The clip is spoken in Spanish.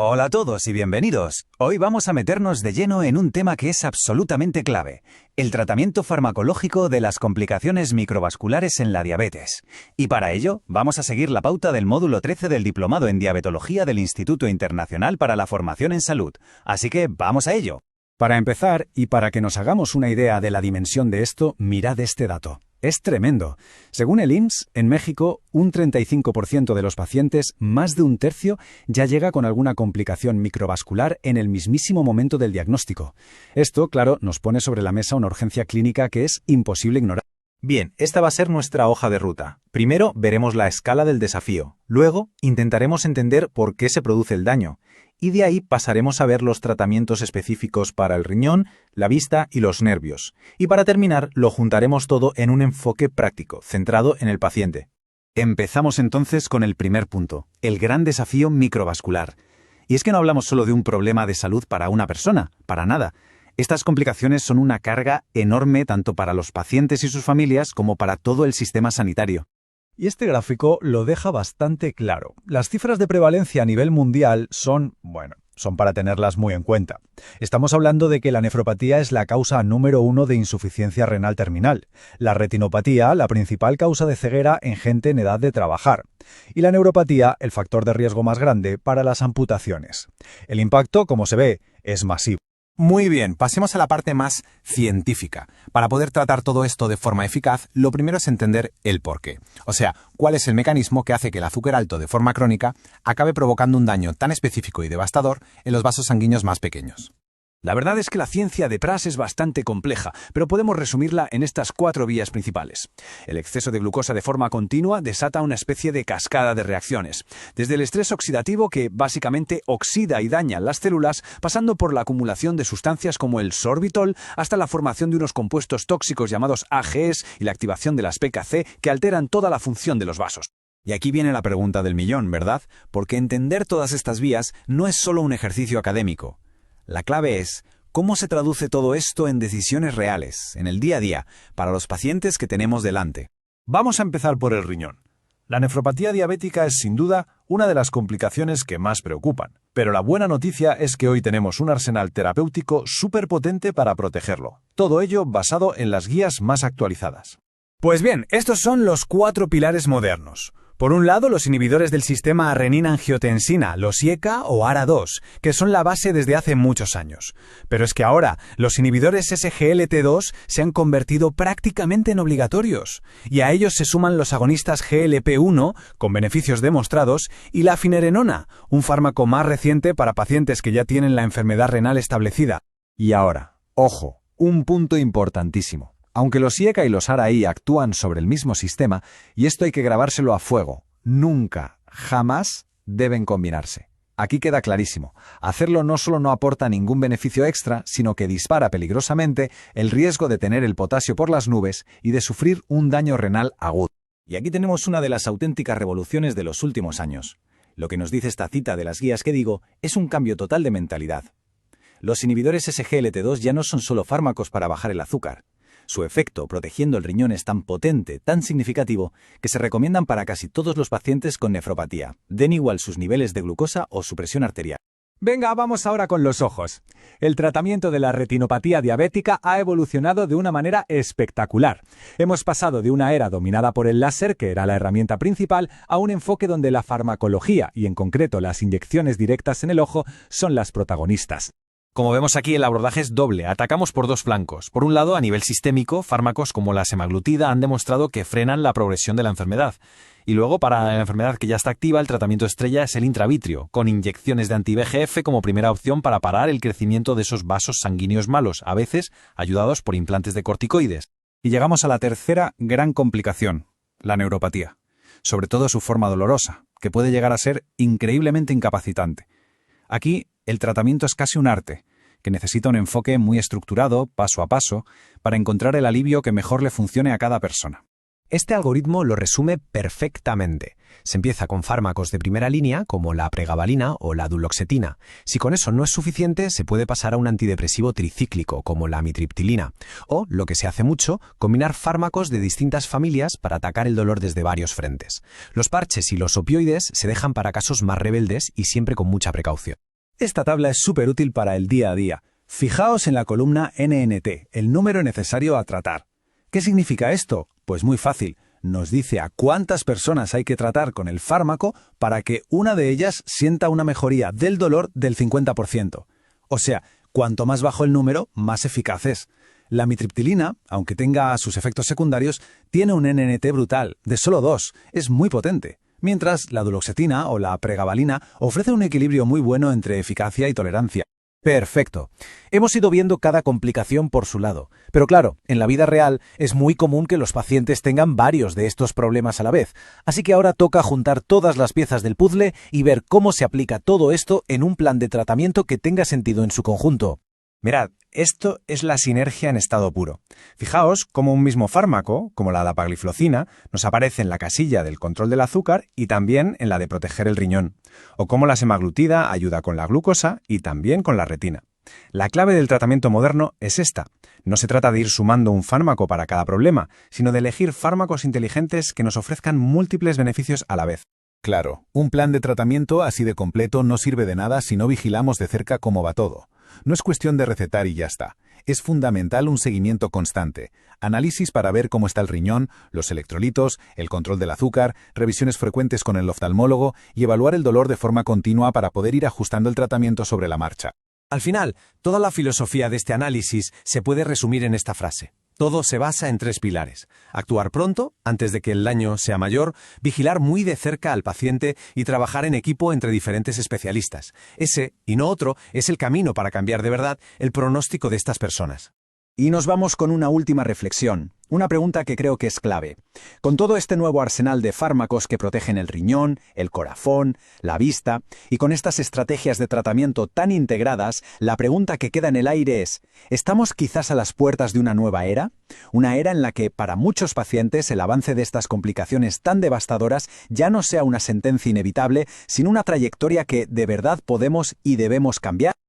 Hola a todos y bienvenidos. Hoy vamos a meternos de lleno en un tema que es absolutamente clave, el tratamiento farmacológico de las complicaciones microvasculares en la diabetes. Y para ello, vamos a seguir la pauta del módulo 13 del Diplomado en Diabetología del Instituto Internacional para la Formación en Salud. Así que vamos a ello. Para empezar, y para que nos hagamos una idea de la dimensión de esto, mirad este dato. Es tremendo. Según el IMSS, en México, un 35% de los pacientes, más de un tercio, ya llega con alguna complicación microvascular en el mismísimo momento del diagnóstico. Esto, claro, nos pone sobre la mesa una urgencia clínica que es imposible ignorar. Bien, esta va a ser nuestra hoja de ruta. Primero veremos la escala del desafío. Luego intentaremos entender por qué se produce el daño. Y de ahí pasaremos a ver los tratamientos específicos para el riñón, la vista y los nervios. Y para terminar, lo juntaremos todo en un enfoque práctico, centrado en el paciente. Empezamos entonces con el primer punto, el gran desafío microvascular. Y es que no hablamos solo de un problema de salud para una persona, para nada. Estas complicaciones son una carga enorme tanto para los pacientes y sus familias como para todo el sistema sanitario. Y este gráfico lo deja bastante claro. Las cifras de prevalencia a nivel mundial son para tenerlas muy en cuenta. Estamos hablando de que la nefropatía es la causa número 1 de insuficiencia renal terminal. La retinopatía, la principal causa de ceguera en gente en edad de trabajar. Y la neuropatía, el factor de riesgo más grande para las amputaciones. El impacto, como se ve, es masivo. Muy bien, pasemos a la parte más científica. Para poder tratar todo esto de forma eficaz, lo primero es entender el porqué. O sea, cuál es el mecanismo que hace que el azúcar alto de forma crónica acabe provocando un daño tan específico y devastador en los vasos sanguíneos más pequeños. La verdad es que la ciencia detrás es bastante compleja, pero podemos resumirla en estas 4 vías principales. El exceso de glucosa de forma continua desata una especie de cascada de reacciones, desde el estrés oxidativo que básicamente oxida y daña las células, pasando por la acumulación de sustancias como el sorbitol, hasta la formación de unos compuestos tóxicos llamados AGEs y la activación de las PKC que alteran toda la función de los vasos. Y aquí viene la pregunta del millón, ¿verdad? Porque entender todas estas vías no es solo un ejercicio académico. La clave es, ¿cómo se traduce todo esto en decisiones reales, en el día a día, para los pacientes que tenemos delante? Vamos a empezar por el riñón. La nefropatía diabética es sin duda una de las complicaciones que más preocupan, pero la buena noticia es que hoy tenemos un arsenal terapéutico súper potente para protegerlo. Todo ello basado en las guías más actualizadas. Pues bien, estos son los 4 pilares modernos. Por un lado, los inhibidores del sistema renina-angiotensina, los IECA o ARA2, que son la base desde hace muchos años. Pero es que ahora, los inhibidores SGLT2 se han convertido prácticamente en obligatorios, y a ellos se suman los agonistas GLP-1, con beneficios demostrados, y la finerenona, un fármaco más reciente para pacientes que ya tienen la enfermedad renal establecida. Y ahora, ojo, un punto importantísimo. Aunque los IECA y los ARA-I actúan sobre el mismo sistema, y esto hay que grabárselo a fuego, nunca, jamás deben combinarse. Aquí queda clarísimo, hacerlo no solo no aporta ningún beneficio extra, sino que dispara peligrosamente el riesgo de tener el potasio por las nubes y de sufrir un daño renal agudo. Y aquí tenemos una de las auténticas revoluciones de los últimos años. Lo que nos dice esta cita de las guías que digo es un cambio total de mentalidad. Los inhibidores SGLT2 ya no son solo fármacos para bajar el azúcar. Su efecto protegiendo el riñón es tan potente, tan significativo, que se recomiendan para casi todos los pacientes con nefropatía, den igual sus niveles de glucosa o su presión arterial. Venga, vamos ahora con los ojos. El tratamiento de la retinopatía diabética ha evolucionado de una manera espectacular. Hemos pasado de una era dominada por el láser, que era la herramienta principal, a un enfoque donde la farmacología, y en concreto las inyecciones directas en el ojo, son las protagonistas. Como vemos aquí, el abordaje es doble. Atacamos por 2 flancos. Por un lado, a nivel sistémico, fármacos como la semaglutida han demostrado que frenan la progresión de la enfermedad. Y luego, para la enfermedad que ya está activa, el tratamiento estrella es el intravítreo, con inyecciones de anti-VEGF como primera opción para parar el crecimiento de esos vasos sanguíneos malos, a veces ayudados por implantes de corticoides. Y llegamos a la tercera gran complicación, la neuropatía. Sobre todo su forma dolorosa, que puede llegar a ser increíblemente incapacitante. Aquí, el tratamiento es casi un arte, que necesita un enfoque muy estructurado, paso a paso, para encontrar el alivio que mejor le funcione a cada persona. Este algoritmo lo resume perfectamente. Se empieza con fármacos de primera línea, como la pregabalina o la duloxetina. Si con eso no es suficiente, se puede pasar a un antidepresivo tricíclico, como la amitriptilina. O, lo que se hace mucho, combinar fármacos de distintas familias para atacar el dolor desde varios frentes. Los parches y los opioides se dejan para casos más rebeldes y siempre con mucha precaución. Esta tabla es súper útil para el día a día. Fijaos en la columna NNT, el número necesario a tratar. ¿Qué significa esto? Pues muy fácil. Nos dice a cuántas personas hay que tratar con el fármaco para que una de ellas sienta una mejoría del dolor del 50%. O sea, cuanto más bajo el número, más eficaz es. La amitriptilina, aunque tenga sus efectos secundarios, tiene un NNT brutal, de solo 2, es muy potente. Mientras la duloxetina o la pregabalina ofrece un equilibrio muy bueno entre eficacia y tolerancia. Perfecto. Hemos ido viendo cada complicación por su lado. Pero claro, en la vida real es muy común que los pacientes tengan varios de estos problemas a la vez. Así que ahora toca juntar todas las piezas del puzzle y ver cómo se aplica todo esto en un plan de tratamiento que tenga sentido en su conjunto. Mirad, esto es la sinergia en estado puro. Fijaos cómo un mismo fármaco, como la dapagliflozina, nos aparece en la casilla del control del azúcar y también en la de proteger el riñón, o cómo la semaglutida ayuda con la glucosa y también con la retina. La clave del tratamiento moderno es esta. No se trata de ir sumando un fármaco para cada problema, sino de elegir fármacos inteligentes que nos ofrezcan múltiples beneficios a la vez. Claro, un plan de tratamiento así de completo no sirve de nada si no vigilamos de cerca cómo va todo. No es cuestión de recetar y ya está. Es fundamental un seguimiento constante. Análisis para ver cómo está el riñón, los electrolitos, el control del azúcar, revisiones frecuentes con el oftalmólogo y evaluar el dolor de forma continua para poder ir ajustando el tratamiento sobre la marcha. Al final, toda la filosofía de este análisis se puede resumir en esta frase. Todo se basa en 3 pilares. Actuar pronto, antes de que el daño sea mayor, vigilar muy de cerca al paciente y trabajar en equipo entre diferentes especialistas. Ese, y no otro, es el camino para cambiar de verdad el pronóstico de estas personas. Y nos vamos con una última reflexión, una pregunta que creo que es clave. Con todo este nuevo arsenal de fármacos que protegen el riñón, el corazón, la vista, y con estas estrategias de tratamiento tan integradas, la pregunta que queda en el aire es, ¿estamos quizás a las puertas de una nueva era? Una era en la que, para muchos pacientes, el avance de estas complicaciones tan devastadoras ya no sea una sentencia inevitable, sino una trayectoria que de verdad podemos y debemos cambiar.